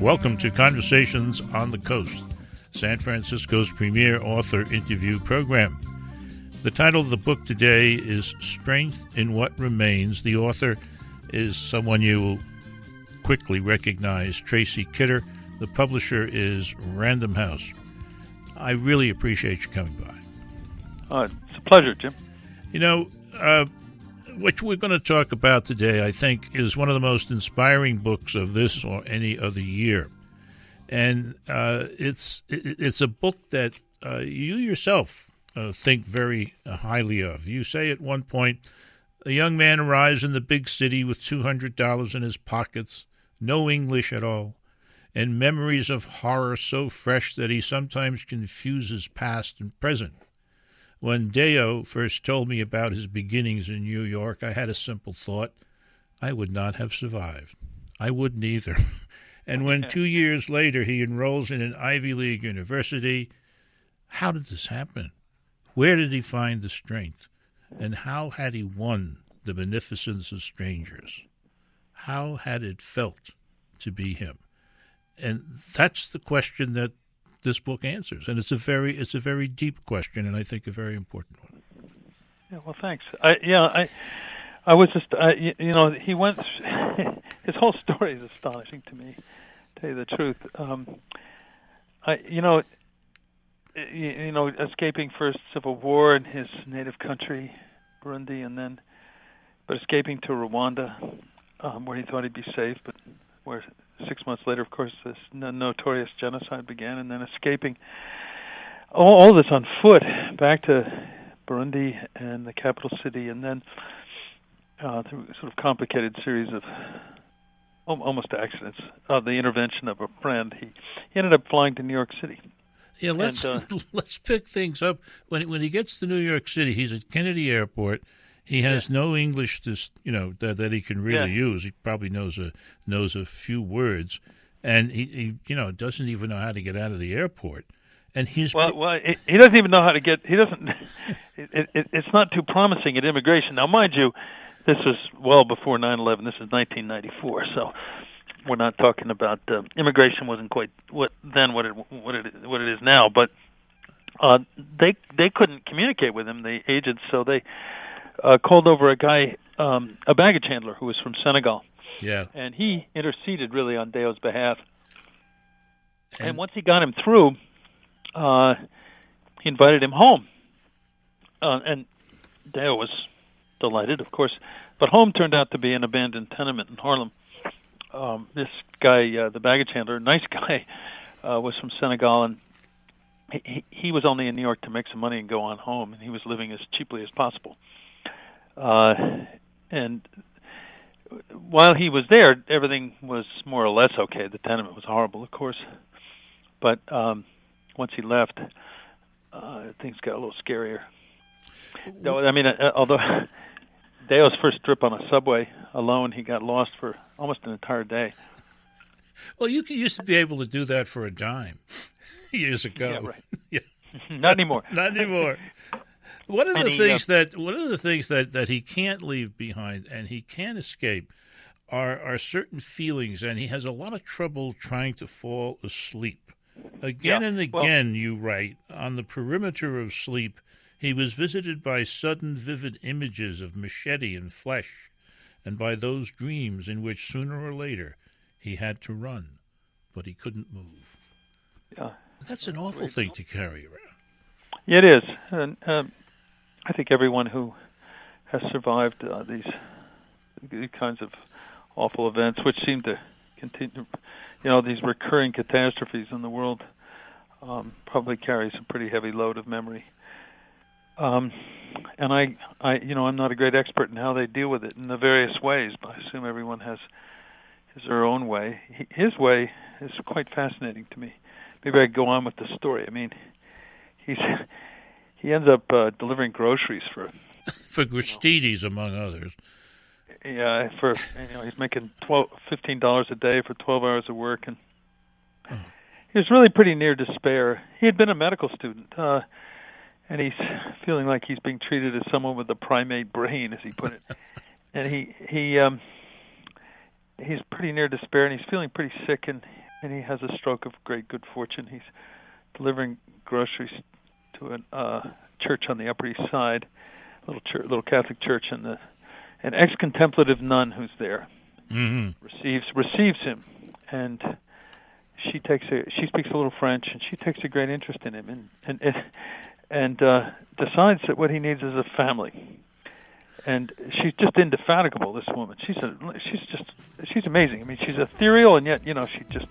Welcome to Conversations on the Coast, San Francisco's premier author interview program. The title of the book today is Strength in What Remains. The author is someone you will quickly recognize, Tracy Kidder. The publisher is Random House. I really appreciate you coming by. It's a pleasure, Jim. You know, what we're going to talk about today, I think, is one of the most inspiring books of this or any other year. And it's a book that you yourself think very highly of. You say at one point, a young man arrives in the big city with $200 in his pockets, no English at all, and memories of horror so fresh that he sometimes confuses past and present. When Deo first told me about his beginnings in New York, I had a simple thought. I would not have survived. I wouldn't either. And when 2 years later he enrolls in an Ivy League university, how did this happen? Where did he find the strength? And how had he won the beneficence of strangers? How had it felt to be him? And that's the question that this book answers, and it's a very deep question, and I think a very important one. Yeah, well, thanks. I was just, he went. His whole story is astonishing to me. To tell you the truth, escaping first civil war in his native country, Burundi, but escaping to Rwanda, where he thought he'd be safe, but where 6 months later, of course, this notorious genocide began, and then escaping all this on foot back to Burundi and the capital city, and then through a sort of complicated series of almost accidents, the intervention of a friend, he ended up flying to New York City. Yeah, let's pick things up. When he gets to New York City, he's at Kennedy Airport. He has no English that he can really use. He probably knows a few words, and he doesn't even know how to get out of the airport. And he doesn't even know how to get. He doesn't. It's not too promising at immigration. Now, mind you, this was well before 9/11. This is 1994, so we're not talking about immigration. Wasn't quite what it is now, but they couldn't communicate with him, the agents, so they called over a guy, a baggage handler who was from Senegal. Yeah. And he interceded really on Deo's behalf. And once he got him through, he invited him home. And Deo was delighted, of course. But home turned out to be an abandoned tenement in Harlem. This guy, the baggage handler, nice guy, was from Senegal, and he was only in New York to make some money and go on home, and he was living as cheaply as possible. And while he was there, everything was more or less okay. The tenement was horrible, of course. But once he left, things got a little scarier. Although Deo's first trip on a subway alone, he got lost for almost an entire day. Well, you used to be able to do that for a dime years ago. Yeah, right. Yeah. Not anymore. Not anymore. One of the things that he can't leave behind and he can't escape are certain feelings, and he has a lot of trouble trying to fall asleep. Again and again, you write, on the perimeter of sleep, he was visited by sudden vivid images of machete and flesh, and by those dreams in which sooner or later he had to run, but he couldn't move. Yeah, that's an awful thing to carry around. Yeah, it is, and I think everyone who has survived these kinds of awful events, which seem to continue, these recurring catastrophes in the world, probably carries a pretty heavy load of memory. And I'm not a great expert in how they deal with it in the various ways, but I assume everyone has his or her own way. His way is quite fascinating to me. Maybe I could go on with the story. I mean, he ends up delivering groceries for Gristedes, among others. Yeah, he's making $15 a day for 12 hours of work, and he was really pretty near despair. He had been a medical student, and he's feeling like he's being treated as someone with a primate brain, as he put it. And he's pretty near despair, and he's feeling pretty sick, and and he has a stroke of great good fortune. He's delivering groceries to a church on the Upper East Side, little Catholic church, and an ex-contemplative nun who's there receives him, and she speaks a little French, and she takes a great interest in him, and decides that what he needs is a family. And she's just indefatigable, this woman. She's amazing. I mean, she's ethereal, and yet, she just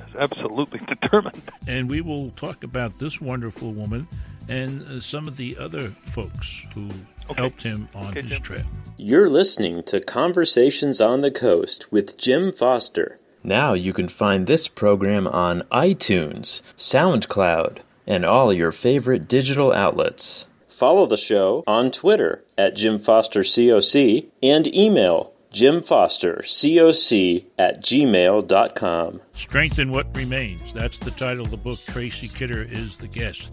is absolutely determined. And we will talk about this wonderful woman and some of the other folks who helped him on his Jim. trip. You're listening to Conversations on the Coast with Jim Foster. Now you can find this program on iTunes, SoundCloud, and all your favorite digital outlets. Follow the show on Twitter at Jim Foster COC and email jimfostercoc@gmail.com. Strengthen What Remains. That's the title of the book. Tracy Kidder is the guest.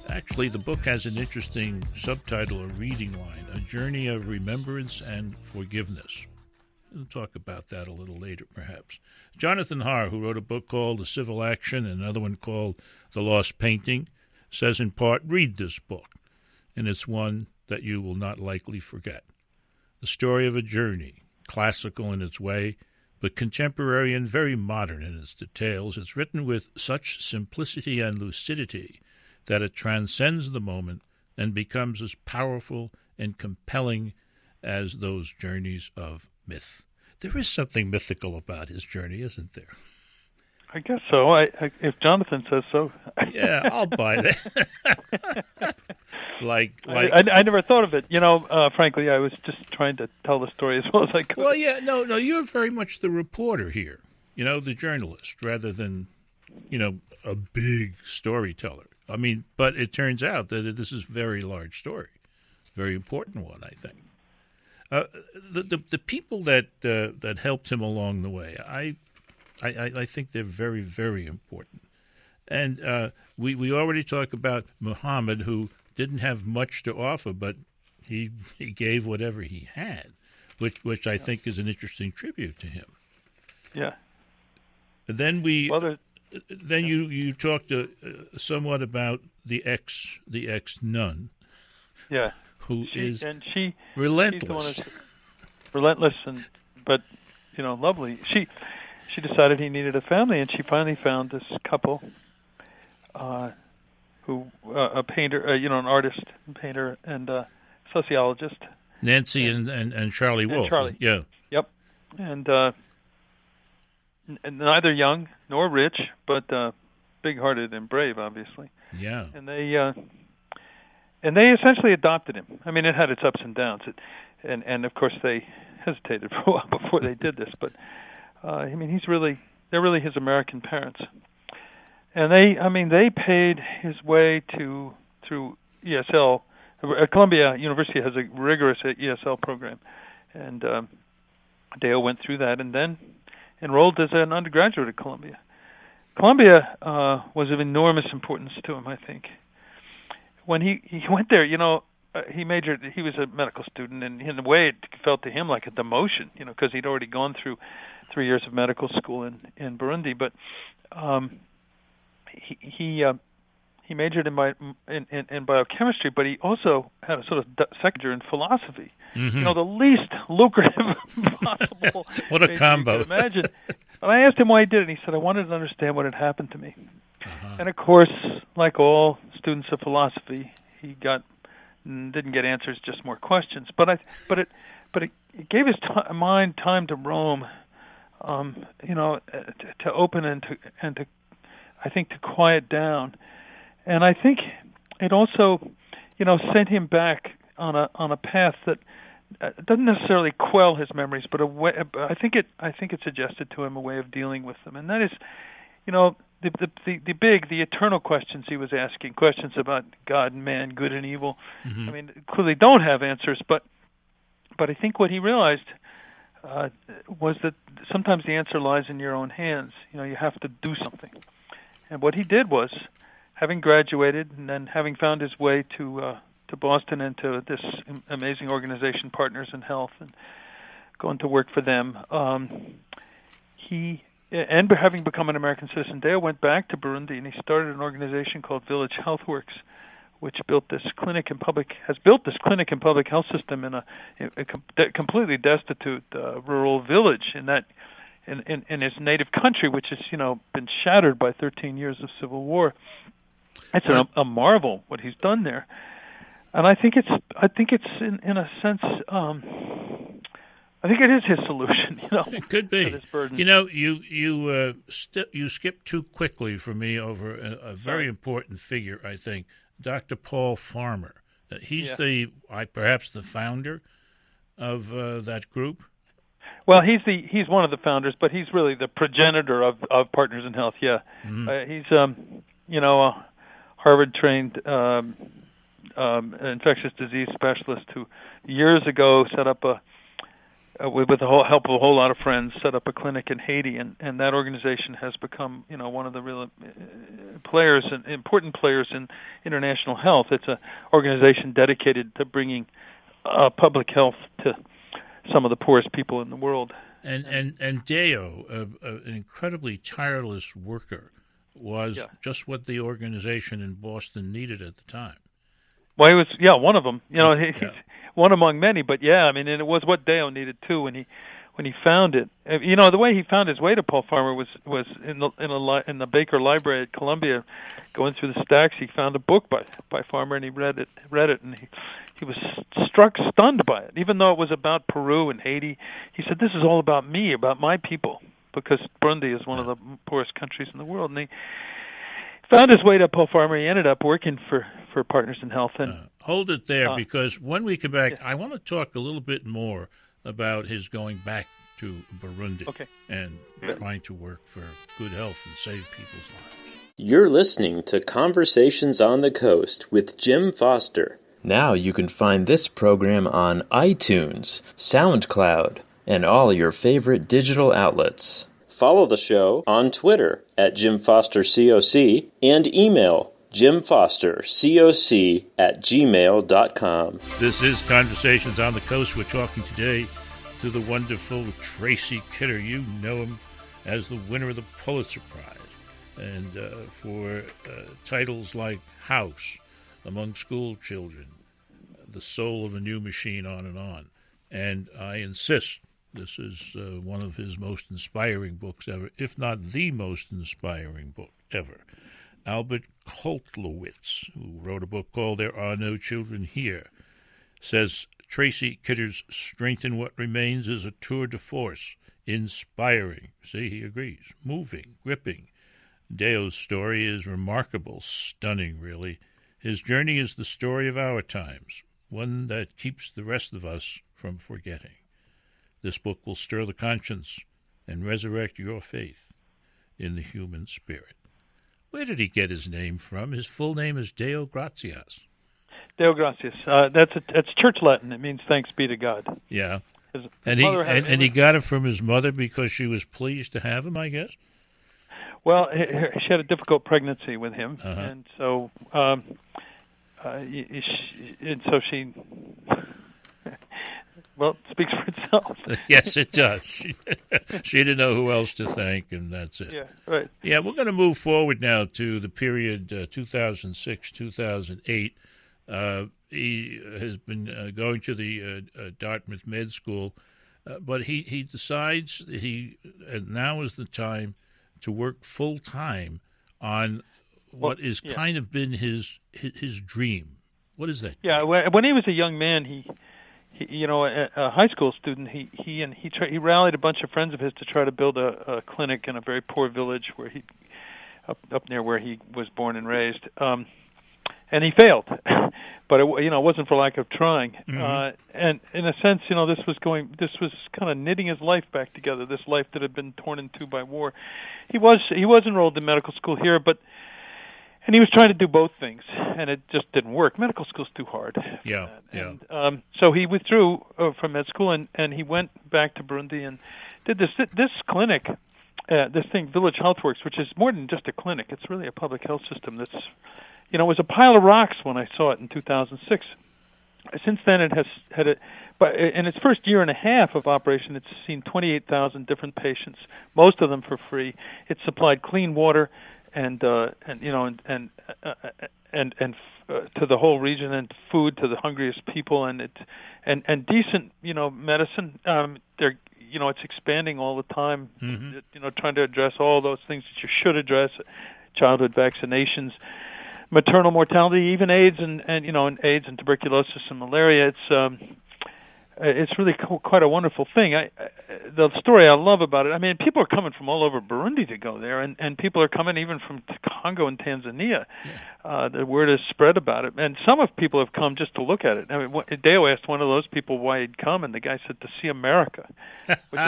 Actually, the book has an interesting subtitle, a reading line, A Journey of Remembrance and Forgiveness. We'll talk about that a little later, perhaps. Jonathan Harr, who wrote a book called The Civil Action and another one called The Lost Painting, says in part, read this book, and it's one that you will not likely forget. The story of a journey, classical in its way, but contemporary and very modern in its details. It's written with such simplicity and lucidity that it transcends the moment and becomes as powerful and compelling as those journeys of myth. There is something mythical about his journey, isn't there? I guess so. If Jonathan says so. Yeah, I'll buy that. I never thought of it. Frankly, I was just trying to tell the story as well as I could. Well, yeah, no, you're very much the reporter here, the journalist, rather than, a big storyteller. I mean, but it turns out that this is a very large story, very important one, I think. The people that helped him along the way, I think they're very, very important. And we already talked about Muhammad, who didn't have much to offer, but he gave whatever he had, which I think is an interesting tribute to him. Yeah. And then you talked somewhat about the ex nun. Yeah. Who is She's relentless. the one relentless but lovely. She decided he needed a family, and she finally found this couple, who a painter, an artist, and painter, and sociologist. Nancy and Charlie Wolf. Charlie. Yeah. Yep. And neither young nor rich, but big-hearted and brave, obviously. Yeah. And they essentially adopted him. I mean, it had its ups and downs. And of course they hesitated for a while before they did this, but they're really his American parents. And they paid his way through ESL. Columbia University has a rigorous ESL program, and Dale went through that and then enrolled as an undergraduate at Columbia. Columbia was of enormous importance to him, I think. When he went there, he was a medical student, and in a way it felt to him like a demotion, because he'd already gone through 3 years of medical school in Burundi. But he majored in biochemistry, but he also had a sort of second major in philosophy. Mm-hmm. The least lucrative possible. What a combo! You can imagine. And I asked him why he did it, and he said, "I wanted to understand what had happened to me." Uh-huh. And of course, like all students of philosophy, he didn't get answers, just more questions. But it gave his mind time to roam, to open and to I think to quiet down. And I think it also, sent him back on a path that doesn't necessarily quell his memories, but I think it suggested to him a way of dealing with them, and that is, the eternal questions he was asking, questions about God and man, good and evil. Mm-hmm. I mean, clearly don't have answers, but I think what he realized was that sometimes the answer lies in your own hands. You have to do something. And what he did was, having graduated and then having found his way to Boston and to this amazing organization, Partners in Health, and going to work for them, he and having become an American citizen, Deo went back to Burundi and he started an organization called Village Health Works, which has built this clinic and public health system in a completely destitute rural village in his native country, which has been shattered by 13 years of civil war. It's a marvel what he's done there, and I think it's in a sense. I think it is his solution, It could be. To this burden. You skipped too quickly for me over a very important figure, I think, Dr. Paul Farmer. He's perhaps the founder of that group. Well, he's one of the founders, but he's really the progenitor of Partners in Health. Yeah, he's a Harvard-trained infectious disease specialist who years ago set up with the help of a whole lot of friends, set up a clinic in Haiti, and that organization has become, one of the real players and important players in international health. It's an organization dedicated to bringing public health to some of the poorest people in the world. And Deo, an incredibly tireless worker, was just what the organization in Boston needed at the time. Well, he was one of them. He's one among many. But and it was what Deo needed too when he found it. The way he found his way to Paul Farmer was in the Baker Library at Columbia, going through the stacks. He found a book by Farmer and he read it, and he was stunned by it. Even though it was about Peru and Haiti, he said, "This is all about me, about my people," because Burundi is one of the poorest countries in the world, and he found his way to Paul Farmer. He ended up working for Partners in Health. And hold it there, because when we come back, I want to talk a little bit more about his going back to Burundi and trying to work for good health and save people's lives. You're listening to Conversations on the Coast with Jim Foster. Now you can find this program on iTunes, SoundCloud, and all your favorite digital outlets. Follow the show on Twitter at JimFosterCoc and email JimFosterCoc@gmail.com. This is Conversations on the Coast. We're talking today to the wonderful Tracy Kidder. You know him as the winner of the Pulitzer Prize, and for titles like House, Among School Children, The Soul of a New Machine, on and on. And I insist, this is one of his most inspiring books ever, if not the most inspiring book ever. Albert Koltlowitz, who wrote a book called There Are No Children Here, says Tracy Kidder's Strength in What Remains is a tour de force, inspiring. See, he agrees. Moving, gripping. Deo's story is remarkable, stunning, really. His journey is the story of our times, one that keeps the rest of us from forgetting. This book will stir the conscience and resurrect your faith in the human spirit. Where did he get his name from? His full name is Deo Gratias. Deo Gratias. That's church Latin. It means thanks be to God. Yeah. And he got it from his mother because she was pleased to have him, I guess? Well, she had a difficult pregnancy with him, and so she. Well, it speaks for itself. Yes, it does. She didn't know who else to thank, and that's it. Yeah, right. Yeah, we're going to move forward now to the period 2006-2008. He has been going to the Dartmouth Med School, but he decides that now is the time to work full-time on what is kind of been his dream. What is that? Yeah, when he was a young man, he a high school student, he rallied a bunch of friends of his to try to build a clinic in a very poor village where up near where he was born and raised, and he failed, but it wasn't for lack of trying. Mm-hmm. And in a sense, this was kind of knitting his life back together. This life that had been torn in two by war. He was enrolled in medical school here, and he was trying to do both things, and it just didn't work. Medical school's too hard. Yeah. So he withdrew from med school, and he went back to Burundi and did this clinic, this thing, Village Health Works, which is more than just a clinic. It's really a public health system that's, it was a pile of rocks when I saw it in 2006. Since then, it has but in its first year and a half of operation, it's seen 28,000 different patients, most of them for free. It supplied clean water and to the whole region, and food to the hungriest people, and decent medicine. It's expanding all the time. Mm-hmm. Trying to address all those things that you should address: childhood vaccinations, maternal mortality, even AIDS, and AIDS and tuberculosis and malaria. It's really quite a wonderful thing. The story I love about it, I mean, people are coming from all over Burundi to go there, and people are coming even from Congo and Tanzania. Yeah. The word is spread about it, and some of people have come just to look at it. I mean, Deo asked one of those people why he'd come, and the guy said to see America, which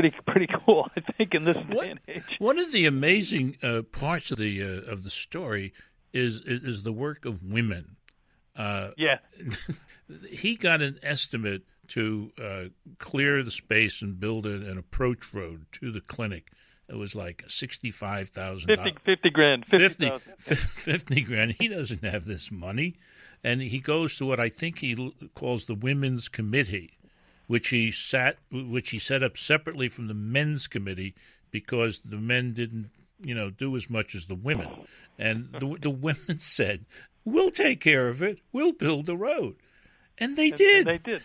is pretty cool, I think, in this day and age. One of the amazing parts of the story is the work of women. Yeah. He got an estimate to clear the space and build an approach road to the clinic. It was like $65,000. 50 grand. 50 grand. He doesn't have this money. And he goes to what I think he calls the Women's Committee, which he set up separately from the Men's Committee because the men didn't, do as much as the women. And the women said, "We'll take care of it. We'll build the road." And they did. They did.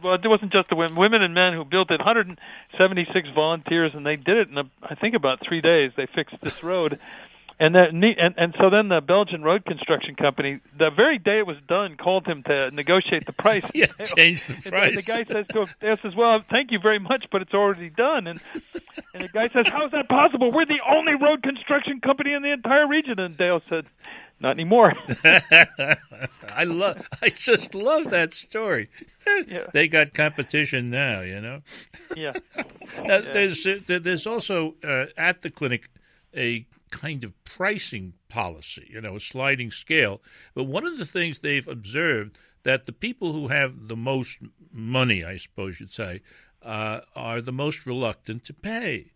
Well, it wasn't just the women and men who built it. 176 volunteers, and they did it in I think about 3 days. They fixed this road, and so then the Belgian road construction company, the very day it was done, called him to negotiate the price. Yeah, change the price. And the guy says to him, Dale says, "Well, thank you very much, but it's already done." And the guy says, "How is that possible? We're the only road construction company in the entire region." And Dale said, "Not anymore." I just love that story. Yeah. They got competition now, Yeah. Now, there's also at the clinic a kind of pricing policy, a sliding scale. But one of the things they've observed that the people who have the most money, I suppose you'd say, are the most reluctant to pay.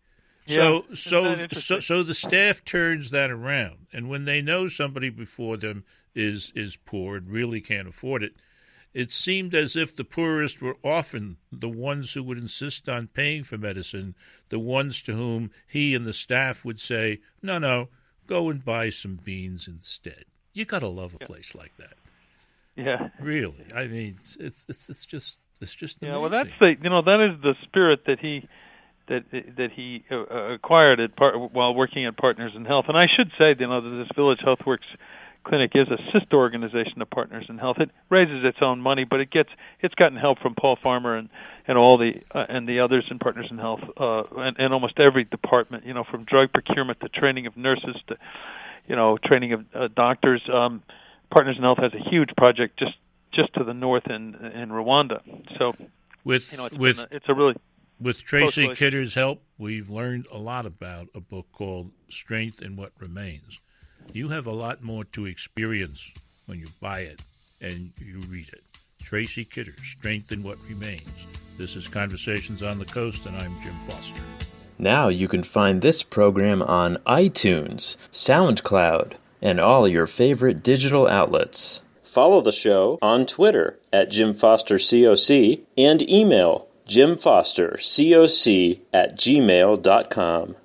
Yeah. So the staff turns that around, and when they know somebody before them is poor and really can't afford it, it seemed as if the poorest were often the ones who would insist on paying for medicine, the ones to whom he and the staff would say, "No, go and buy some beans instead." You got to love a place like that. Yeah. Really, I mean, it's just amazing. Yeah. Well, that is the spirit that he acquired while working at Partners in Health. And I should say, that this Village Healthworks clinic is a sister organization of Partners in Health. It raises its own money, but it's gotten help from Paul Farmer and all the and the others in Partners in Health and almost every department. From drug procurement to training of nurses to training of doctors. Partners in Health has a huge project just to the north in Rwanda. So it's a really with Tracy Kidder's help, we've learned a lot about a book called Strength in What Remains. You have a lot more to experience when you buy it and you read it. Tracy Kidder, Strength in What Remains. This is Conversations on the Coast, and I'm Jim Foster. Now you can find this program on iTunes, SoundCloud, and all your favorite digital outlets. Follow the show on Twitter at Jim Foster COC and email jimfostercoc@gmail.com.